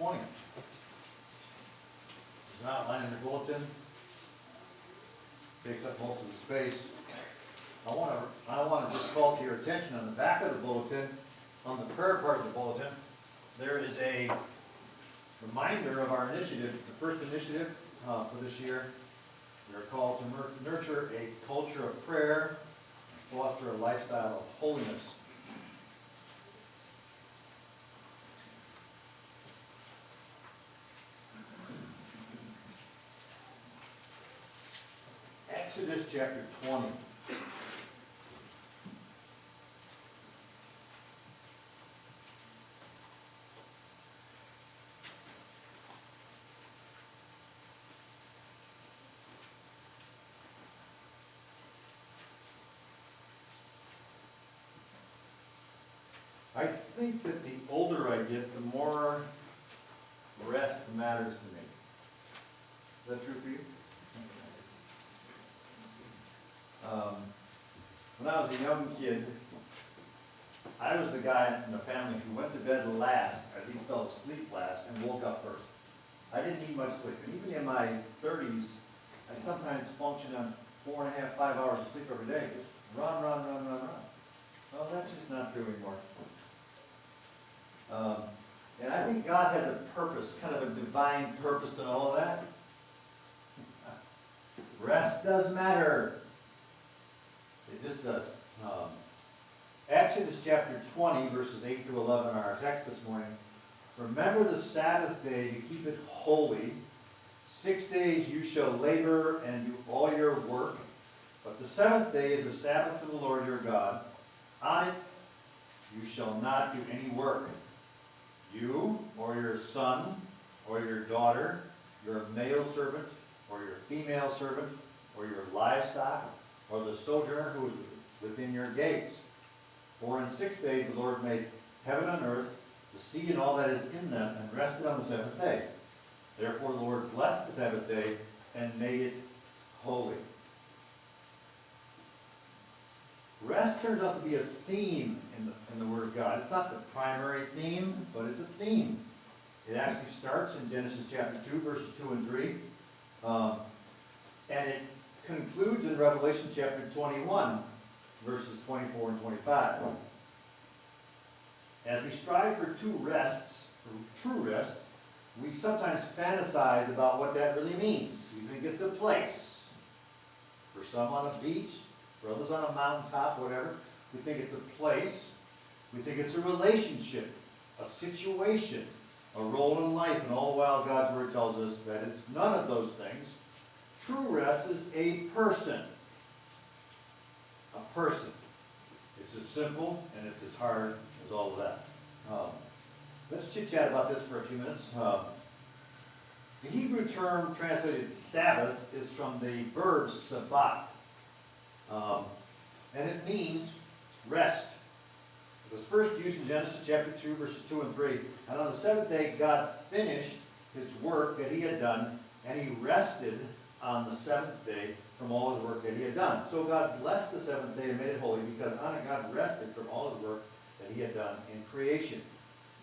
20th. There's an outline in the bulletin. Takes up most of the space. I want to just call to your attention on the back of the bulletin, on the prayer part of the bulletin, there is a reminder of our initiative, the first initiative for this year. We are called to nurture a culture of prayer and foster a lifestyle of holiness. Exodus chapter 20. I think that the older I get, the more rest matters to me. Is that true for you? When I was a young kid, I was the guy in the family who went to bed last, or at least fell asleep last, and woke up first. I didn't need much sleep. And even in my 30s, I sometimes functioned on 4.5, 5 hours of sleep every day. Just run. Well, that's just not true anymore. And I think God has a purpose, kind of a divine purpose in all of that. Rest does matter. It just does. Exodus chapter 20, verses 8 through 11 are our text this morning. Remember the Sabbath day to keep it holy. 6 days you shall labor and do all your work. But the seventh day is a Sabbath to the Lord your God. On it you shall not do any work. You, or your son, or your daughter, your male servant, or your female servant, or your livestock, or the sojourner who is within your gates. For in 6 days the Lord made heaven and earth, the sea and all that is in them, and rested on the seventh day. Therefore the Lord blessed the Sabbath day and made it holy. Rest turns out to be a theme in the Word of God. It's not the primary theme, but it's a theme. It actually starts in Genesis chapter 2, verses 2 and 3. And it concludes in Revelation chapter 21, verses 24 and 25. As we strive for true rest, we sometimes fantasize about what that really means. We think it's a place. For some on a beach, for others on a mountaintop, whatever. We think it's a place. We think it's a relationship, a situation, a role in life, and all the while God's Word tells us that it's none of those things. True rest is a person. A person. It's as simple and it's as hard as all of that. Let's chit-chat about this for a few minutes. The Hebrew term translated Sabbath is from the verb sabbat. And it means rest. It was first used in Genesis chapter 2, verses 2 and 3. And on the seventh day, God finished his work that he had done, and he rested on the seventh day from all his work that he had done. So God blessed the seventh day and made it holy, because on it God rested from all his work that he had done in creation.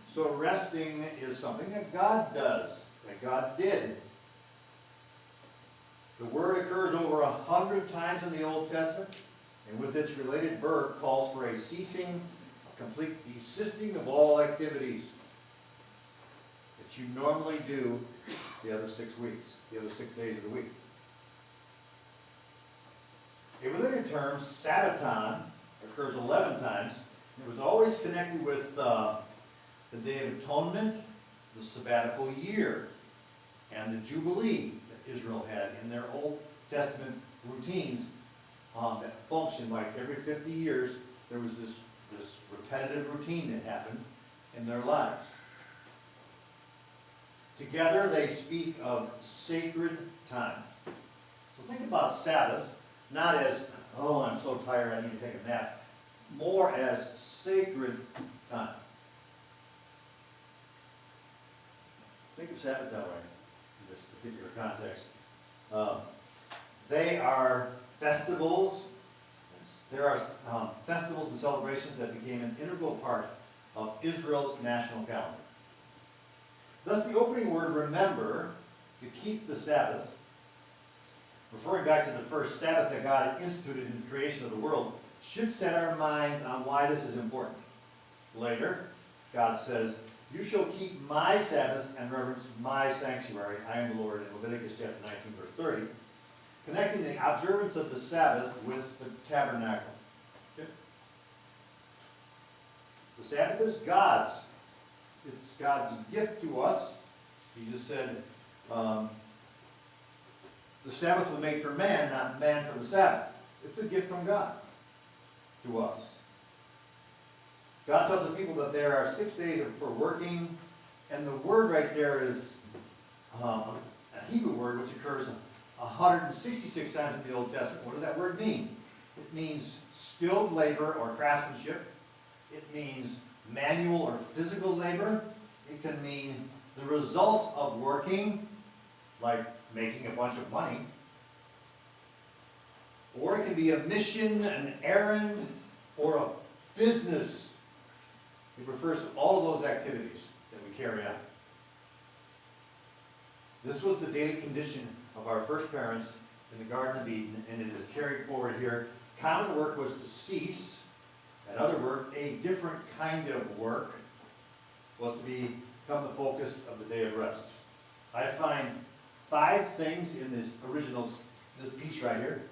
So resting is something that God does, that God did. The word occurs over 100 times in the Old Testament, and with its related verb calls for a ceasing, a complete desisting of all activities that you normally do the other 6 weeks, the other 6 days of the week. A related term, Sabbaton, occurs 11 times. It was always connected with the Day of Atonement, the sabbatical year, and the Jubilee that Israel had in their Old Testament routines that functioned like every 50 years. There was this repetitive routine that happened in their lives. Together they speak of sacred time. So think about Sabbath not as, oh, I'm so tired, I need to take a nap, more as sacred time. Think of Sabbath that way in this particular context. They are festivals. There are festivals and celebrations that became an integral part of Israel's national calendar. Thus the opening word, remember, to keep the Sabbath, referring back to the first Sabbath that God had instituted in the creation of the world, should set our minds on why this is important. Later, God says, you shall keep my Sabbaths and reverence my sanctuary. I am the Lord, in Leviticus chapter 19, verse 30, connecting the observance of the Sabbath with the tabernacle. Okay? The Sabbath is God's. It's God's gift to us. Jesus said, the Sabbath was made for man, not man for the Sabbath. It's a gift from God to us. God tells his people that there are 6 days for working, and the word right there is a Hebrew word which occurs 166 times in the Old Testament. What does that word mean? It means skilled labor or craftsmanship. It means manual or physical labor. It can mean the results of working, like making a bunch of money. Or it can be a mission, an errand, or a business. It refers to all of those activities that we carry out. This was the daily condition of our first parents in the Garden of Eden, and it is carried forward here. Common work was to cease. In other words, a different kind of work was to become the focus of the day of rest. I find 5 things in this piece right here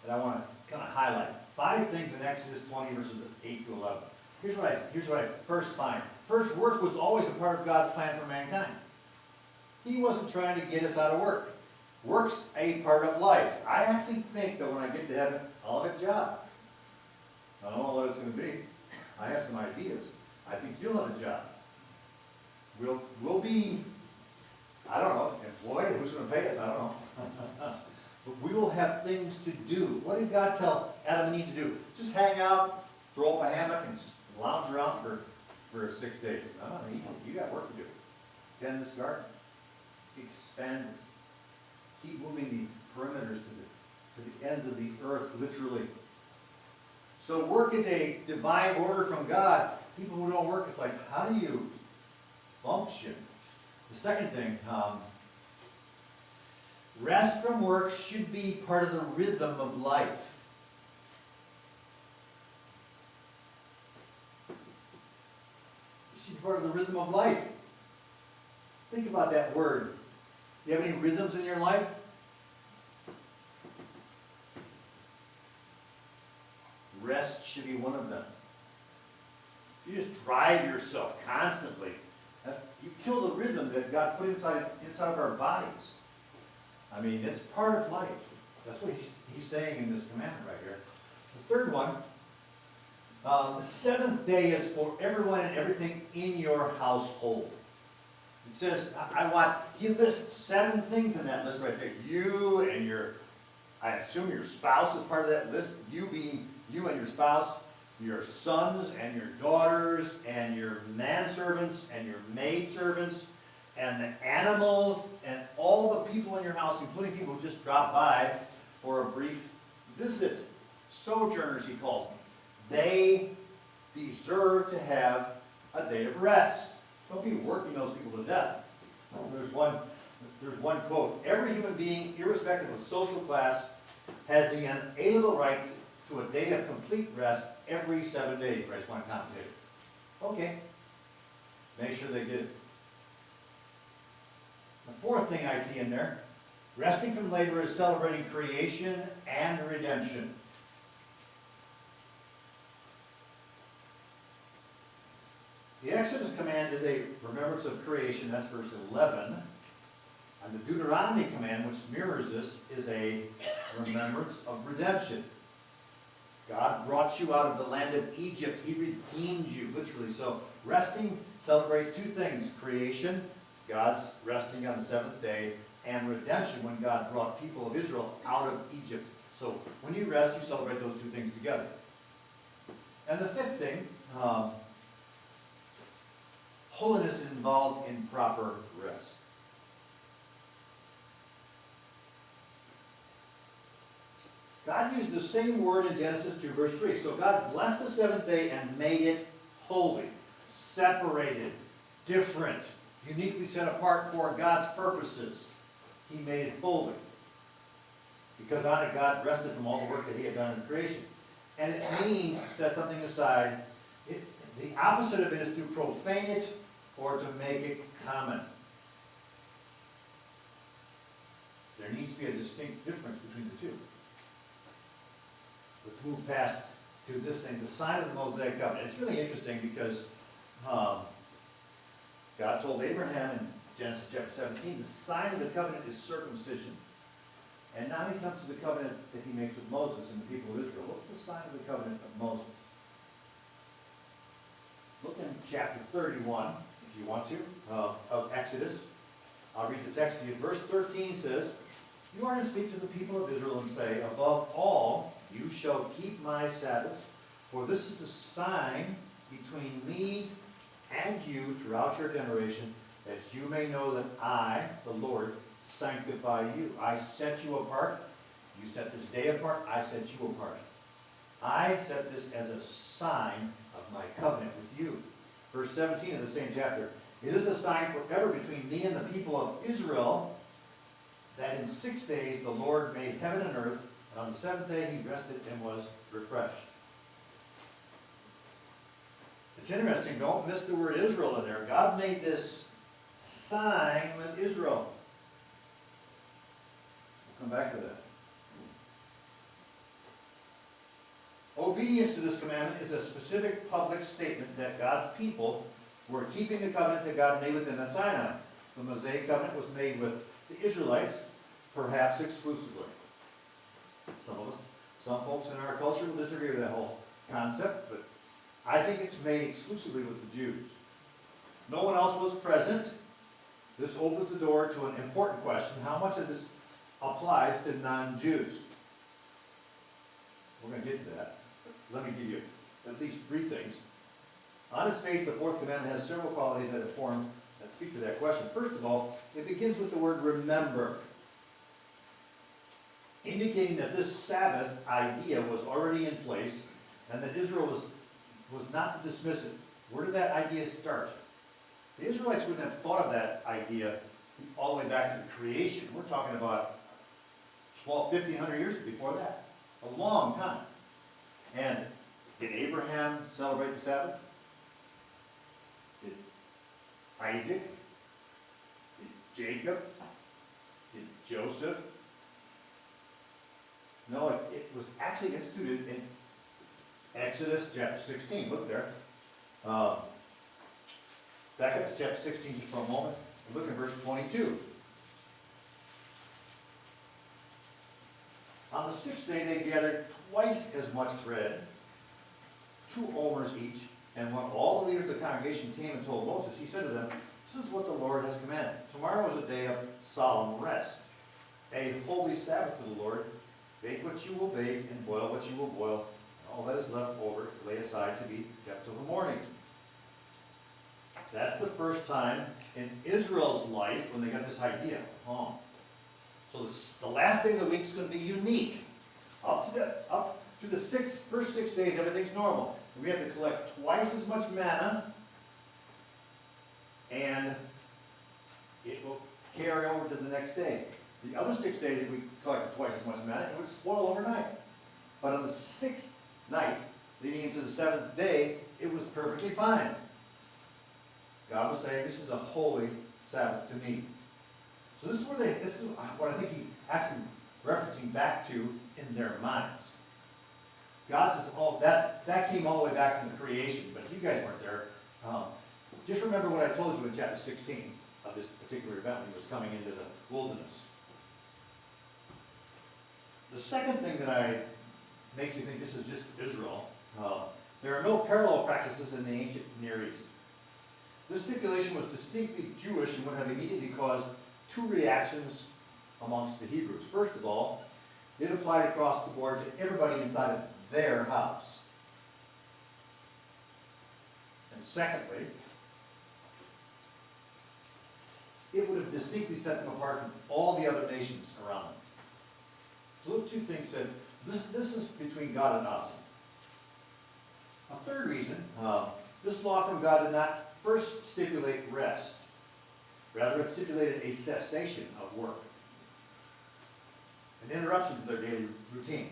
that I want to kind of highlight. 5 things in Exodus 20, verses 8 to 11. Here's what I first find. First, work was always a part of God's plan for mankind. He wasn't trying to get us out of work. Work's a part of life. I actually think that when I get to heaven, I'll have a job. I don't know what it's going to be. I have some ideas. I think you'll have a job. We'll be, I don't know, employed. Who's going to pay us? I don't know. But we will have things to do. What did God tell Adam and Eve to do? Just hang out, throw up a hammock, and lounge around for 6 days. No, you got work to do. Tend this garden. Expand it. Keep moving the perimeters to the ends of the earth, literally. So work is a divine order from God. People who don't work, it's like, how do you function? The second thing, rest from work should be part of the rhythm of life. It should be part of the rhythm of life. Think about that word. Do you have any rhythms in your life? Rest should be one of them. If you just drive yourself constantly, you kill the rhythm that God put inside of our bodies. I mean, it's part of life. That's what he's saying in this commandment right here. The third one, the 7th day is for everyone and everything in your household. It says, he lists 7 things in that list right there. You and I assume your spouse is part of that list. You being you and your spouse, your sons and your daughters, and your manservants and your maidservants, and the animals, and all the people in your house, including people who just drop by for a brief visit. Sojourners, he calls them. They deserve to have a day of rest. Don't be working those people to death. There's one quote. Every human being, irrespective of social class, has the unalienable right to a day of complete rest every 7 days, writes one commentator. Okay. Make sure they get it. The 4th thing I see in there, resting from labor is celebrating creation and redemption. The Exodus command is a remembrance of creation, that's verse 11. And the Deuteronomy command, which mirrors this, is a remembrance of redemption. God brought you out of the land of Egypt. He redeemed you, literally. So resting celebrates 2 things. Creation, God's resting on the 7th day, and redemption, when God brought people of Israel out of Egypt. So when you rest, you celebrate those 2 things together. And the 5th thing, holiness is involved in proper rest. God used the same word in Genesis 2, verse 3. So God blessed the 7th day and made it holy, separated, different, uniquely set apart for God's purposes. He made it holy. Because on it, God rested from all the work that he had done in creation. And it means to set something aside. The opposite of it is to profane it or to make it common. There needs to be a distinct difference between the two. Let's move past to this thing, the sign of the Mosaic covenant. It's really interesting because God told Abraham in Genesis chapter 17, the sign of the covenant is circumcision. And now he comes to the covenant that he makes with Moses and the people of Israel. What's the sign of the covenant of Moses? Look in chapter 31, if you want to, of Exodus. I'll read the text to you. Verse 13 says, "You are to speak to the people of Israel and say, above all, you shall keep my Sabbaths, for this is a sign between me and you throughout your generation, that you may know that I, the Lord, sanctify you. I set you apart. You set this day apart. I set you apart. I set this as a sign of my covenant with you." Verse 17 of the same chapter. "It is a sign forever between me and the people of Israel, that in 6 days the Lord made heaven and earth, and on the seventh day he rested and was refreshed." It's interesting, don't miss the word Israel in there. God made this sign with Israel. We'll come back to that. Obedience to this commandment is a specific public statement that God's people were keeping the covenant that God made with them at Sinai. The Mosaic covenant was made with the Israelites, perhaps exclusively. Some folks in our culture will disagree with that whole concept, but I think it's made exclusively with the Jews. No one else was present. This opens the door to an important question. How much of this applies to non-Jews? We're going to get to that. Let me give you at least 3 things. On its face, the Fourth Commandment has several qualities that speak to that question. First of all, it begins with the word remember, indicating that this Sabbath idea was already in place and that Israel was not to dismiss it. Where did that idea start? The Israelites wouldn't have thought of that idea all the way back to the creation. We're talking about 1,500 years before that. A long time. And did Abraham celebrate the Sabbath? Did Isaac? Did Jacob? Did Joseph? No, it was actually instituted in Exodus chapter 16. Look there. Back up to chapter 16 just for a moment. And look at verse 22. On the 6th day they gathered twice as much bread, 2 omers each, and when all the leaders of the congregation came and told Moses, he said to them, "This is what the Lord has commanded. Tomorrow is a day of solemn rest, a holy Sabbath to the Lord. Bake what you will bake, and boil what you will boil, and all that is left over lay aside to be kept till the morning." That's the first time in Israel's life when they got this idea. So the last day of the week is going to be unique. Up to the first 6 days, everything's normal. We have to collect twice as much manna, and it will carry over to the next day. The other 6 days, if we collected twice as much manna, it would spoil overnight. But on the 6th night, leading into the 7th day, it was perfectly fine. God was saying, this is a holy Sabbath to me. So this is what I think he's actually referencing back to in their minds. God says, that came all the way back from the creation, but you guys weren't there. Just remember what I told you in chapter 16 of this particular event when he was coming into the wilderness. The second thing that makes me think this is just Israel, there are no parallel practices in the ancient Near East. This stipulation was distinctly Jewish and would have immediately caused 2 reactions amongst the Hebrews. First of all, it applied across the board to everybody inside of their house. And secondly, it would have distinctly set them apart from all the other nations around them. So those 2 things said, this is between God and us. A third reason, this law from God did not first stipulate rest. Rather, it stipulated a cessation of work, an interruption to their daily routine.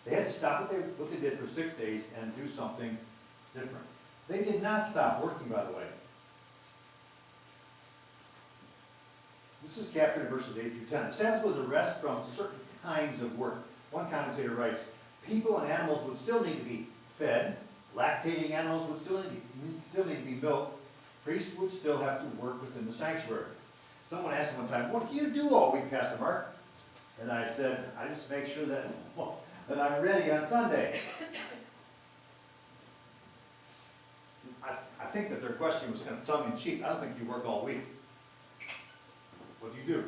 They had to stop what they did for 6 days and do something different. They did not stop working, by the way. This is captured in verses 8 through 10. The Sabbath was a rest from certain kinds of work. One commentator writes, people and animals would still need to be fed. Lactating animals would still need to be milked. Priests would still have to work within the sanctuary. Someone asked me one time, what do you do all week, Pastor Mark? And I said, I just make sure that I'm ready on Sunday. I think that their question was kind of tongue-in-cheek. I don't think you work all week. What do you do?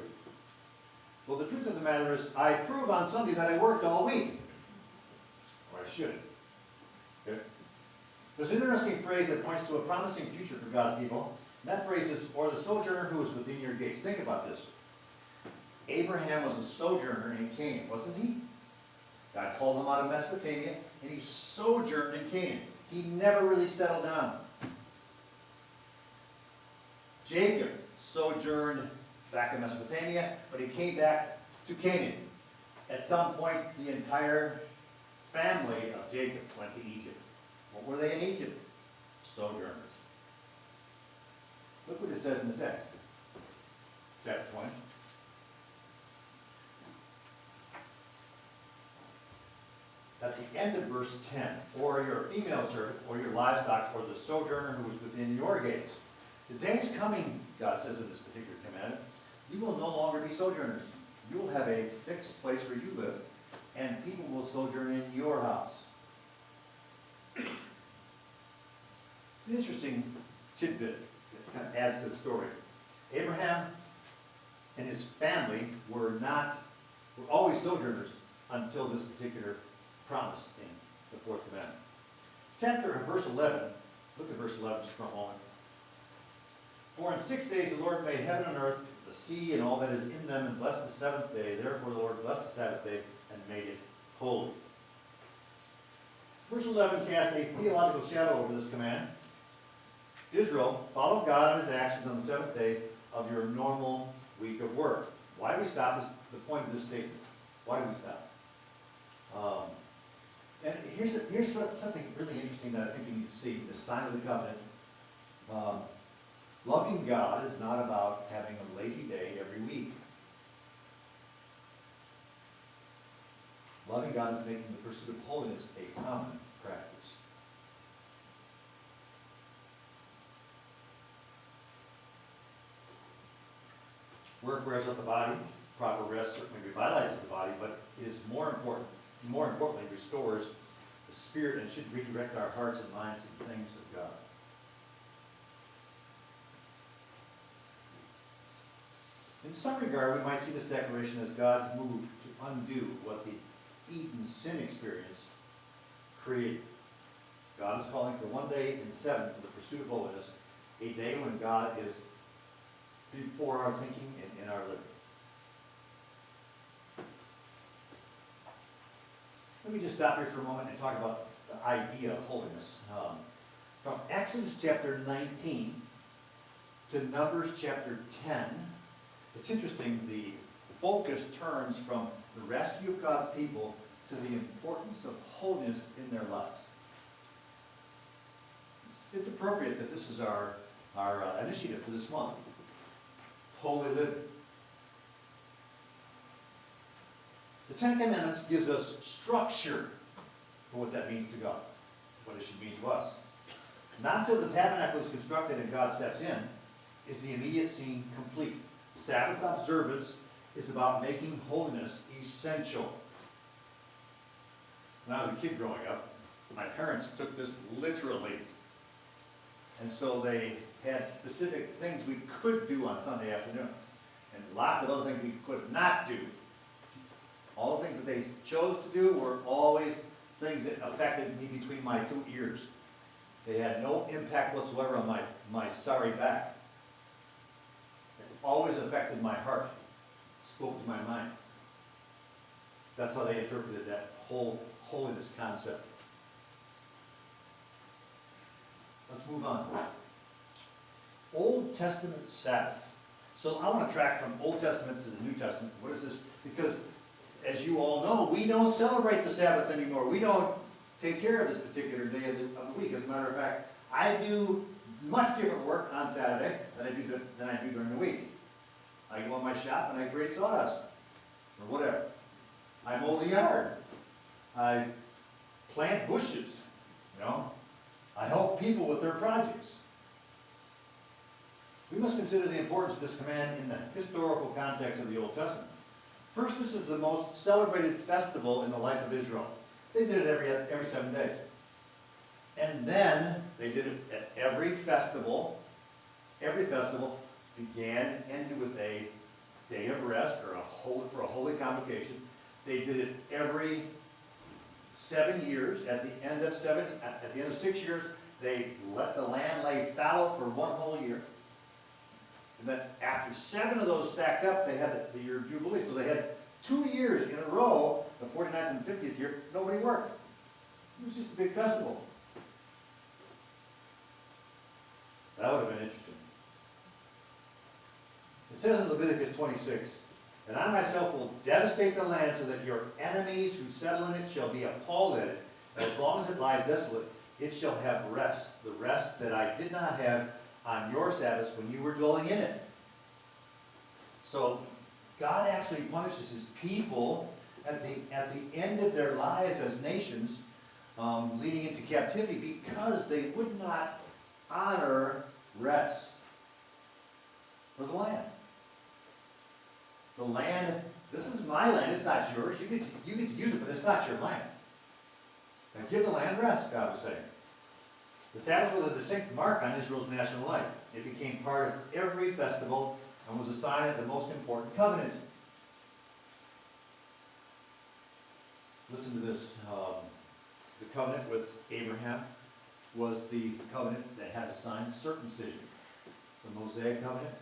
Well, the truth of the matter is, I prove on Sunday that I worked all week. Or I should. Okay? There's an interesting phrase that points to a promising future for God's people. And that phrase is, or the sojourner who is within your gates. Think about this. Abraham was a sojourner in Canaan, wasn't he? God called him out of Mesopotamia, and he sojourned in Canaan. He never really settled down. Jacob sojourned back in Mesopotamia, but he came back to Canaan. At some point, the entire family of Jacob went to Egypt. What were they in Egypt? Sojourners. Look what it says in the text. Chapter 20. At the end of verse 10, or your female servant, or your livestock, or the sojourner who is within your gates. The day is coming, God says in this particular commandment, you will no longer be sojourners. You will have a fixed place where you live, and people will sojourn in your house. It's an interesting tidbit that kind of adds to the story. Abraham and his family were always sojourners until this particular promise in the Fourth Commandment. Verse 11, look at verse 11 just for a moment. For in 6 days the Lord made heaven and earth, the sea and all that is in them, and blessed the seventh day. Therefore the Lord blessed the Sabbath day and made it holy. Verse 11 casts a theological shadow over this command. Israel followed God on his actions on the seventh day of your normal week of work. Why do we stop is the point of this statement. Why do we stop? And here's something really interesting that I think you need to see, the sign of the covenant. Loving God is not about having a lazy day every week. Loving God is making the pursuit of holiness a common practice. Work wears out the body. Proper rest certainly revitalizes the body, but it is more importantly, restores the spirit and should redirect our hearts and minds to the things of God. In some regard, we might see this declaration as God's move to undo what the Eden sin experience created. God is calling for 1 day in 7 for the pursuit of holiness, a day when God is before our thinking and in our living. Let me just stop here for a moment and talk about the idea of holiness. From Exodus chapter 19 to Numbers chapter 10, it's interesting, the focus turns from the rescue of God's people to the importance of holiness in their lives. It's appropriate that this is our initiative for this month. Holy living. The Ten Commandments gives us structure for what that means to God, what it should mean to us. Not until the tabernacle is constructed and God steps in is the immediate scene complete. Sabbath observance is about making holiness essential. When I was a kid growing up, my parents took this literally. And so they had specific things we could do on Sunday afternoon, and lots of other things we could not do. All the things that they chose to do were always things that affected me between my two ears. They had no impact whatsoever on my sorry back. It always affected my heart, spoke to my mind. That's how they interpreted that whole holiness concept. Let's move on. Old Testament Sabbath. So I want to track from Old Testament to the New Testament. What is this? Because as you all know, we don't celebrate the Sabbath anymore. We don't take care of this particular day of the week. As a matter of fact, I do much different work on Saturday than I do during the week. I go in my shop and I grate sawdust, or whatever. I mow the yard. I plant bushes, you know. I help people with their projects. We must consider the importance of this command in the historical context of the Old Testament. First, this is the most celebrated festival in the life of Israel. They did it every 7 days. And then they did it at every festival. Every festival began and ended with a day of rest or for a holy convocation. They did it every 7 years. At the end of 6 years, they let the land lay fallow for 1 whole year. And then after 7 of those stacked up, they had the year of Jubilee. So they had 2 years in a row, the 49th and 50th year, nobody worked. It was just a big festival. That would have been interesting. It says in Leviticus 26, "And I myself will devastate the land so that your enemies who settle in it shall be appalled at it. As long as it lies desolate, it shall have rest, the rest that I did not have on your Sabbaths when you were dwelling in it." So God actually punishes his people at the end of their lives as nations, leading into captivity, because they would not honor rest for the land. The land, this is my land, it's not yours. You get to use it, but it's not your land. And give the land rest, God was saying. The Sabbath was a distinct mark on Israel's national life. It became part of every festival and was a sign of the most important covenant. Listen to this. The covenant with Abraham was the covenant that had a sign, circumcision. The Mosaic covenant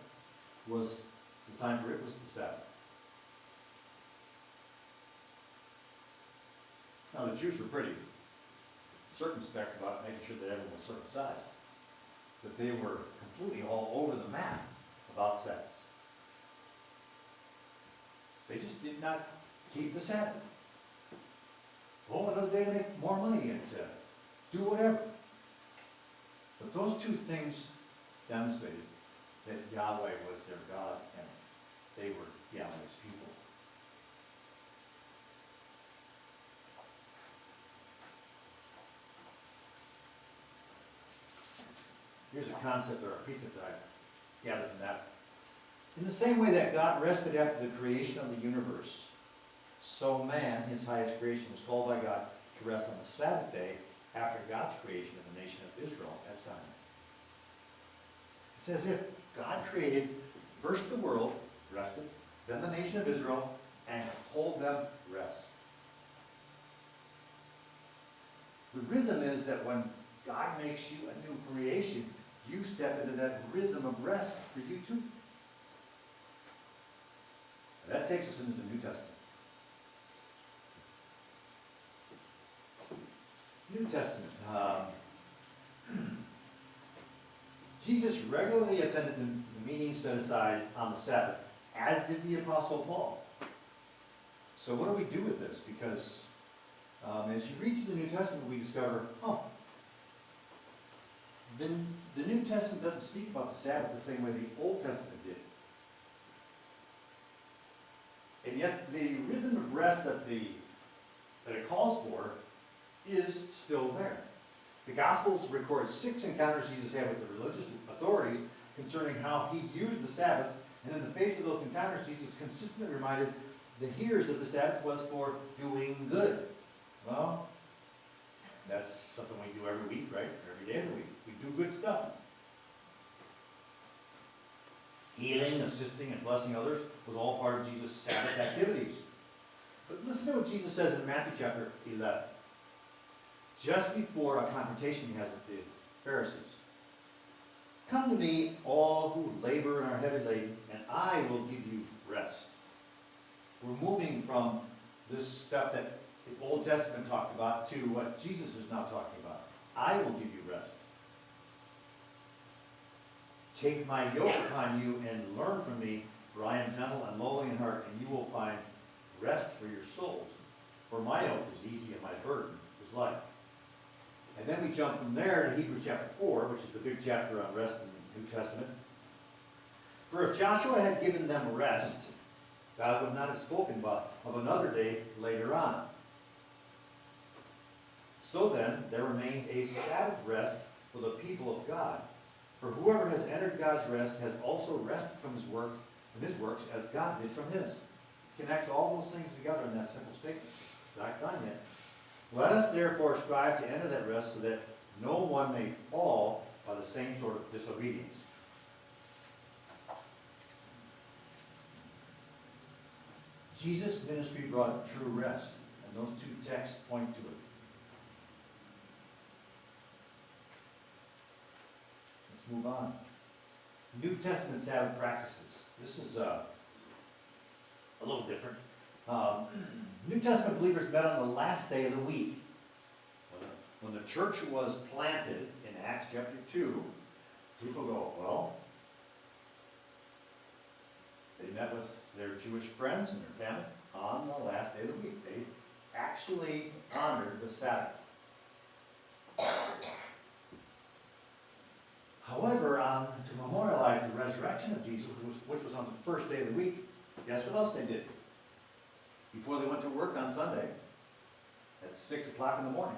was, the sign for it was the Sabbath. Now the Jews were pretty circumspect about making sure that everyone was circumcised. But they were completely all over the map about Sabbaths. They just did not keep the Sabbath. Oh, another day to make more money and do whatever. But those two things demonstrated that Yahweh was their God and they were Yahweh's people. Here's a concept or a precept that I gathered from that. In the same way that God rested after the creation of the universe, so man, his highest creation, was called by God to rest on the Sabbath day after God's creation of the nation of Israel at Sinai. It's as if God created first the world, rested, then the nation of Israel, and told them rest. The rhythm is that when God makes you a new creation, you step into that rhythm of rest for you too. And that takes us into the New Testament. New Testament. Jesus regularly attended the meetings set aside on the Sabbath, as did the Apostle Paul. So what do we do with this? Because as you read through the New Testament, we discover, the New Testament doesn't speak about the Sabbath the same way the Old Testament did. And yet the rhythm of rest that it calls for is still there. The Gospels record 6 encounters Jesus had with the religious authorities concerning how he used the Sabbath, and in the face of those encounters, Jesus consistently reminded the hearers that the Sabbath was for doing good. Well, that's something we do every week, right? Every day of the week. We do good stuff. Healing, assisting, and blessing others was all part of Jesus' Sabbath activities. But listen to what Jesus says in Matthew chapter 11. Just before a confrontation he has with the Pharisees. "Come to me, all who labor and are heavy laden, and I will give you rest." We're moving from this stuff that the Old Testament talked about to what Jesus is now talking about. I will give you rest. Take my yoke upon you and learn from me, for I am gentle and lowly in heart, and you will find rest for your souls. For my yoke is easy and my burden is light. And then we jump from there to Hebrews chapter 4, which is the big chapter on rest in the New Testament. For if Joshua had given them rest, God would not have spoken of another day later on. So then, there remains a Sabbath rest for the people of God. For whoever has entered God's rest has also rested from his works, as God did from his. It connects all those things together in that simple statement. It's not done yet. Let us therefore strive to enter that rest, so that no one may fall by the same sort of disobedience. Jesus' ministry brought true rest, and those two texts point to it. Let's move on. New Testament Sabbath practices. This is a little different. New Testament believers met on the last day of the week. When the church was planted in Acts chapter 2, people go, well, they met with their Jewish friends and their family on the last day of the week. They actually honored the Sabbath. However, to memorialize the resurrection of Jesus, which was on the first day of the week, guess what else they did? Before they went to work on Sunday, at 6 o'clock in the morning,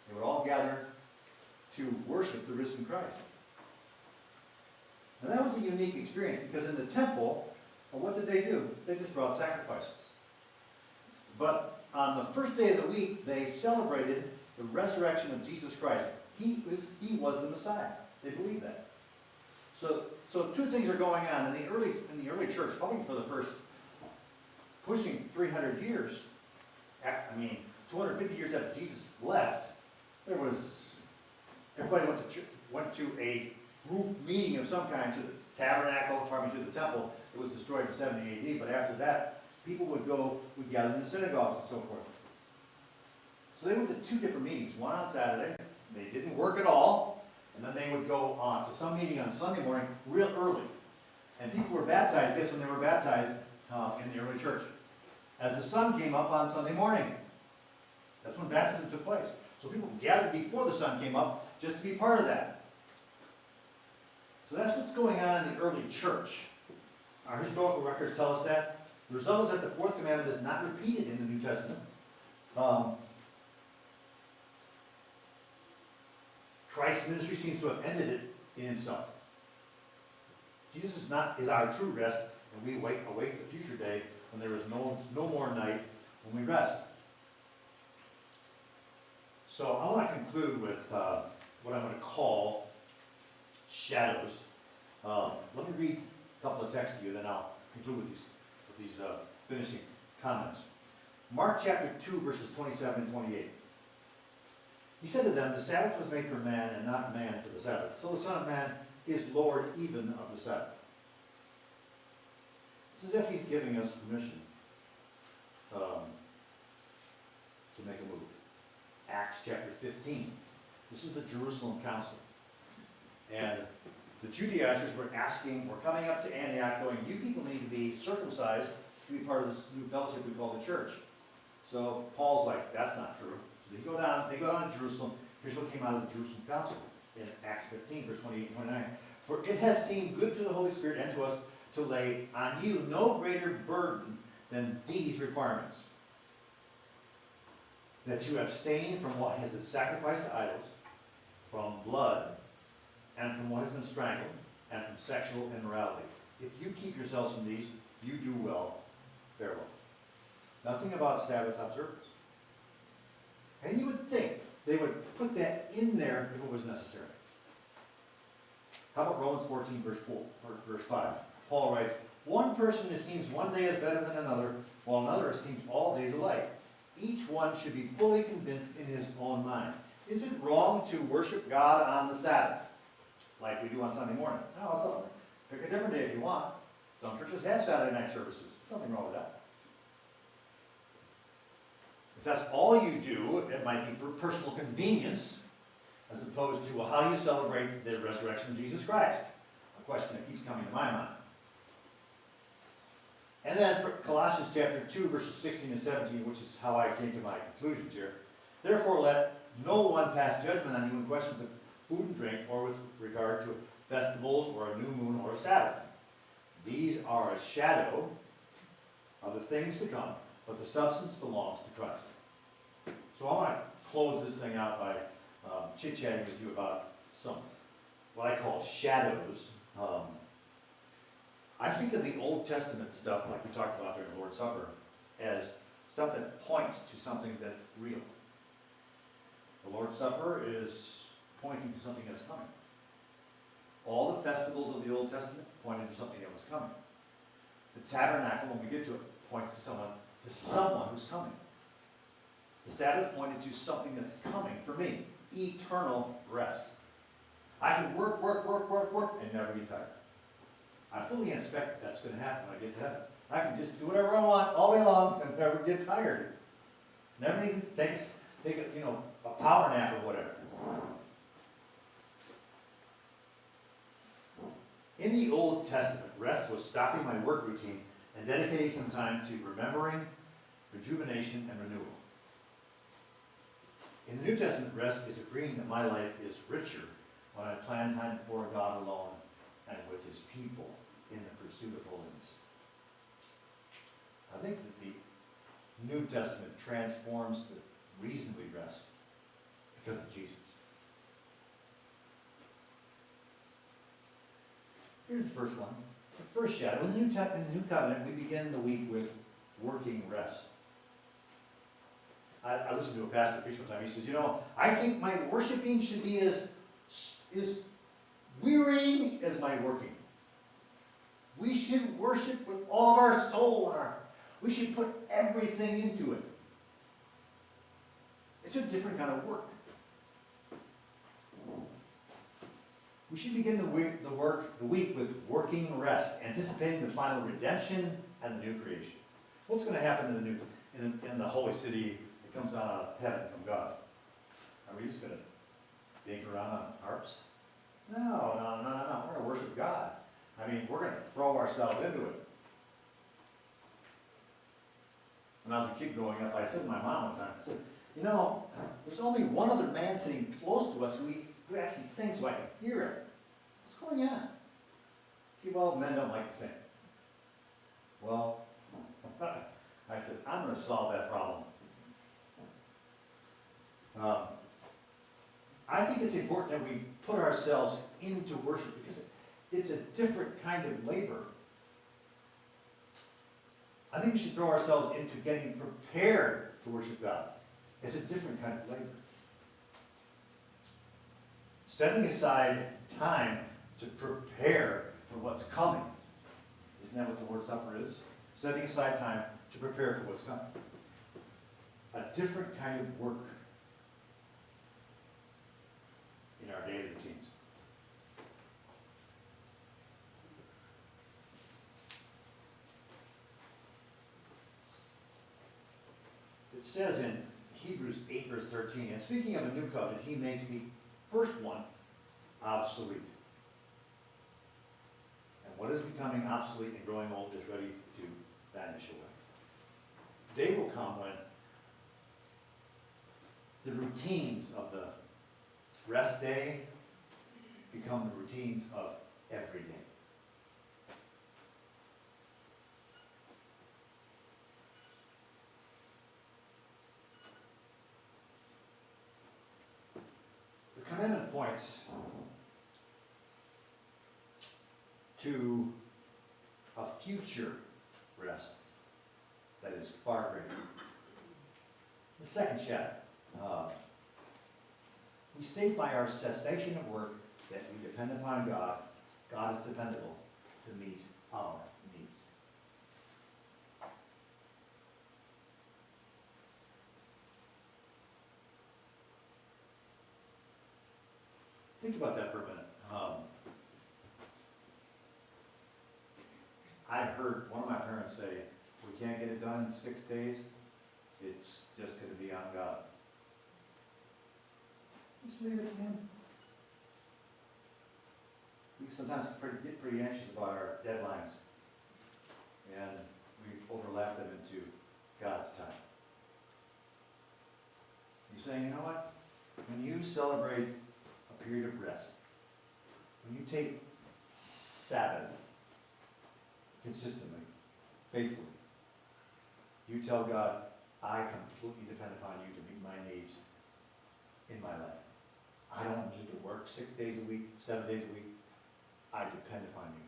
they would all gather to worship the risen Christ. And that was a unique experience, because in the temple, well, what did they do? They just brought sacrifices. But on the first day of the week, they celebrated the resurrection of Jesus Christ. He was the Messiah. They believed that. So two things are going on. In the early church, probably for the first pushing 300 years, 250 years after Jesus left, everybody went to a group meeting of some kind, to the tabernacle, to the temple. It was destroyed in 70 AD, but after that, people would gather in the synagogues and so forth. So they went to two different meetings, one on Saturday. They didn't work at all, and then they would go on to some meeting on Sunday morning real early. And people were baptized, guess when they were baptized? In the early church. As the sun came up on Sunday morning. That's when baptism took place. So people gathered before the sun came up just to be part of that. So that's what's going on in the early church. Our historical records tell us that. The result is that the Fourth Commandment is not repeated in the New Testament. Christ's ministry seems to have ended it in himself. Jesus is our true rest, and we await the future day when there is no more night when we rest. So I want to conclude with what I'm going to call shadows. Let me read a couple of texts to you, then I'll conclude with these finishing comments. Mark chapter 2, verses 27 and 28. He said to them, the Sabbath was made for man, and not man for the Sabbath. So the Son of Man is Lord even of the Sabbath. It's as if he's giving us permission to make a move. Acts chapter 15. This is the Jerusalem Council. And the Judaizers were coming up to Antioch going, you people need to be circumcised to be part of this new fellowship we call the church. So Paul's like, that's not true. So they go down to Jerusalem. Here's what came out of the Jerusalem Council in Acts 15, verse 28 and 29. For it has seemed good to the Holy Spirit and to us to lay on you no greater burden than these requirements. That you abstain from what has been sacrificed to idols, from blood, and from what has been strangled, and from sexual immorality. If you keep yourselves from these, you do well, very well. Nothing about Sabbath observance. And you would think they would put that in there if it was necessary. How about Romans 14, verse 5? Paul writes, one person esteems one day as better than another, while another esteems all days alike. Each one should be fully convinced in his own mind. Is it wrong to worship God on the Sabbath, like we do on Sunday morning? No, it's not. Pick a different day if you want. Some churches have Saturday night services. There's nothing wrong with that. If that's all you do, it might be for personal convenience, as opposed to, well, how do you celebrate the resurrection of Jesus Christ? question that keeps coming to my mind. And then for Colossians chapter 2, verses 16 and 17, which is how I came to my conclusions here. Therefore, let no one pass judgment on you in questions of food and drink, or with regard to festivals, or a new moon, or a Sabbath. These are a shadow of the things to come, but the substance belongs to Christ. So I want to close this thing out by chit-chatting with you about some, what I call shadows. I think of the Old Testament stuff, like we talked about during the Lord's Supper, as stuff that points to something that's real. The Lord's Supper is pointing to something that's coming. All the festivals of the Old Testament pointed to something that was coming. The tabernacle, when we get to it, points to someone who's coming. The Sabbath pointed to something that's coming for me, eternal rest. I can work, and never get tired. I fully expect that's going to happen when I get to heaven. I can just do whatever I want all day long and never get tired. Never even take a power nap or whatever. In the Old Testament, rest was stopping my work routine and dedicating some time to remembering, rejuvenation, and renewal. In the New Testament, rest is agreeing that my life is richer when I plan time before God alone and with His people in the pursuit of holiness. I think that the New Testament transforms the reason we rest because of Jesus. Here's the first one. The first shadow. In the New Covenant, we begin the week with working rest. I listened to a pastor preach one time. He says, I think my worshiping should be as wearying as my working. We should worship with all of our soul. We should put everything into it. It's a different kind of work. We should begin the week with working rest, anticipating the final redemption and the new creation. What's going to happen in the holy city that comes out of heaven from God? Are we just going to dink around on harps? No. We're going to worship God. We're going to throw ourselves into it. When I was a kid growing up, I said to my mom one time, I said, there's only one other man sitting close to us who actually sings so I can hear him. What's going on? See, men don't like to sing. Well, I said, I'm going to solve that problem. I think it's important that we put ourselves into worship because it's a different kind of labor. I think we should throw ourselves into getting prepared to worship God. It's a different kind of labor. Setting aside time to prepare for what's coming. Isn't that what the Lord's Supper is? Setting aside time to prepare for what's coming. A different kind of work in our daily routines. It says in Hebrews 8, verse 13, and speaking of a new covenant, he makes the first one obsolete. And what is becoming obsolete and growing old is ready to vanish away. Day will come when the routines of the rest day become the routines of every day. The commandment points to a future rest that is far greater. The second shadow. We state by our cessation of work that we depend upon God. God is dependable to meet our needs. Think about that for a minute. I heard one of my parents say, we can't get it done in 6 days. It's just going to be on God. Just leave it to Him. We sometimes get pretty anxious about our deadlines, and we overlap them into God's time. You're saying, you know what? When you celebrate a period of rest, when you take Sabbath consistently, faithfully, you tell God, I completely depend upon you to meet my needs in my life. I don't need to work 6 days a week, 7 days a week. I depend upon you.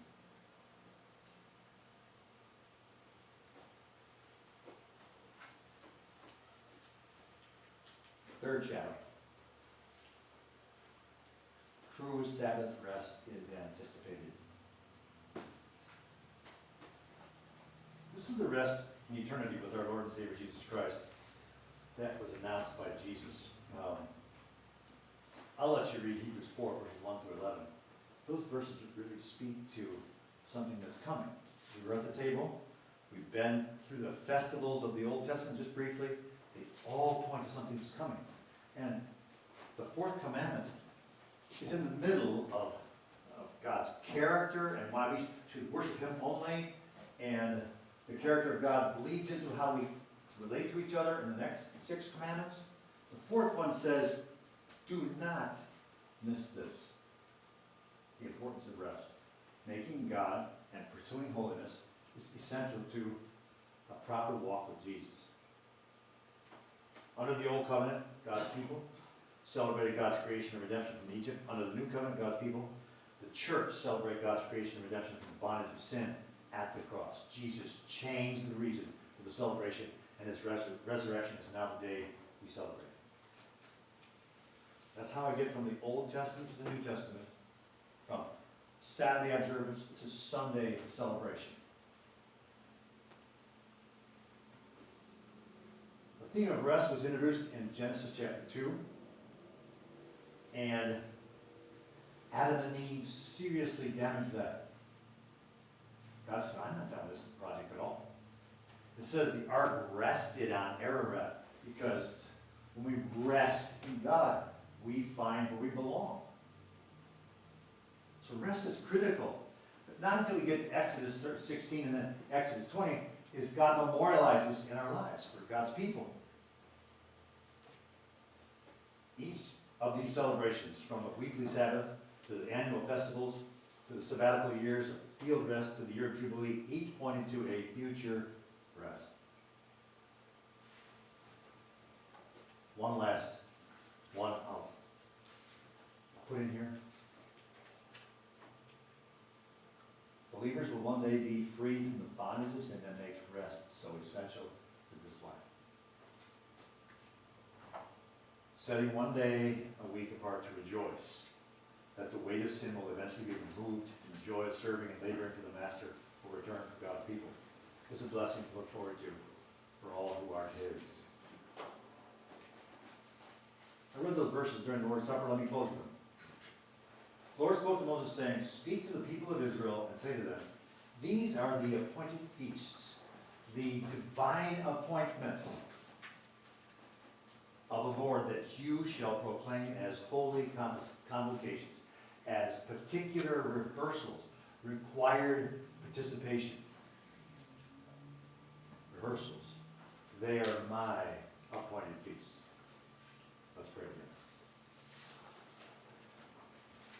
Third shadow. True Sabbath rest is anticipated. This is the rest in eternity with our Lord and Savior Jesus Christ that was announced by Jesus. I'll let you read Hebrews 4, verses 1 through 11. Those verses really speak to something that's coming. We were at the table. We've been through the festivals of the Old Testament just briefly. They all point to something that's coming. And the Fourth Commandment is in the middle of God's character and why we should worship Him only. And the character of God bleeds into how we relate to each other in the next 6 commandments. The fourth one says, do not miss this. The importance of rest. Making God and pursuing holiness is essential to a proper walk with Jesus. Under the Old Covenant, God's people celebrated God's creation and redemption from Egypt. Under the New Covenant, God's people, the church celebrated God's creation and redemption from the bondage of sin at the cross. Jesus changed the reason for the celebration, and His resurrection is now the day we celebrate. That's how I get from the Old Testament to the New Testament, from Saturday observance to Sunday celebration. The theme of rest was introduced in Genesis chapter 2, and Adam and Eve seriously damaged that. God said, I'm not done with this project at all. It says the ark rested on Ararat, because when we rest in God, we find where we belong. So rest is critical. But not until we get to Exodus 16 and then Exodus 20 is God memorializes in our lives for God's people. Each of these celebrations, from the weekly Sabbath to the annual festivals to the sabbatical years of field rest to the year of Jubilee, each pointed to a future rest. One last one I'll put in here. Believers will one day be free from the bondages, and that makes rest so essential to this life. Setting one day a week apart to rejoice that the weight of sin will eventually be removed, and the joy of serving and laboring for the Master will return for God's people. It's a blessing to look forward to for all who are His. I read those verses during the Lord's Supper. Let me close with them. The Lord spoke to Moses, saying, speak to the people of Israel and say to them, these are the appointed feasts, the divine appointments of the Lord that you shall proclaim as holy convocations, as particular rehearsals, required participation. Rehearsals. They are my appointed feasts. Let's pray again.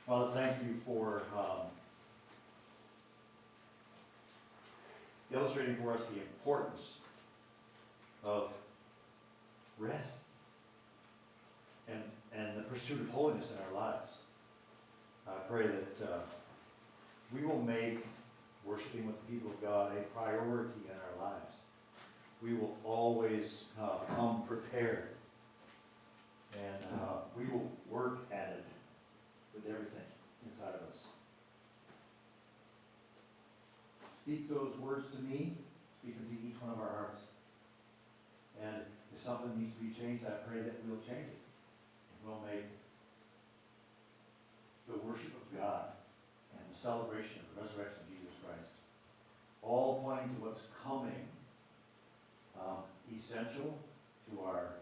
Father, thank you for illustrating for us the importance of rest and the pursuit of holiness in our lives. I pray that we will make worshiping with the people of God a priority in our lives. We will always come prepared, and we will work at it with everything inside of us. Speak those words to me, speak them to each one of our hearts. And if something needs to be changed, I pray that we'll change it. And we'll make the worship of God and the celebration of the resurrection of Jesus Christ all pointing to what's coming essential to our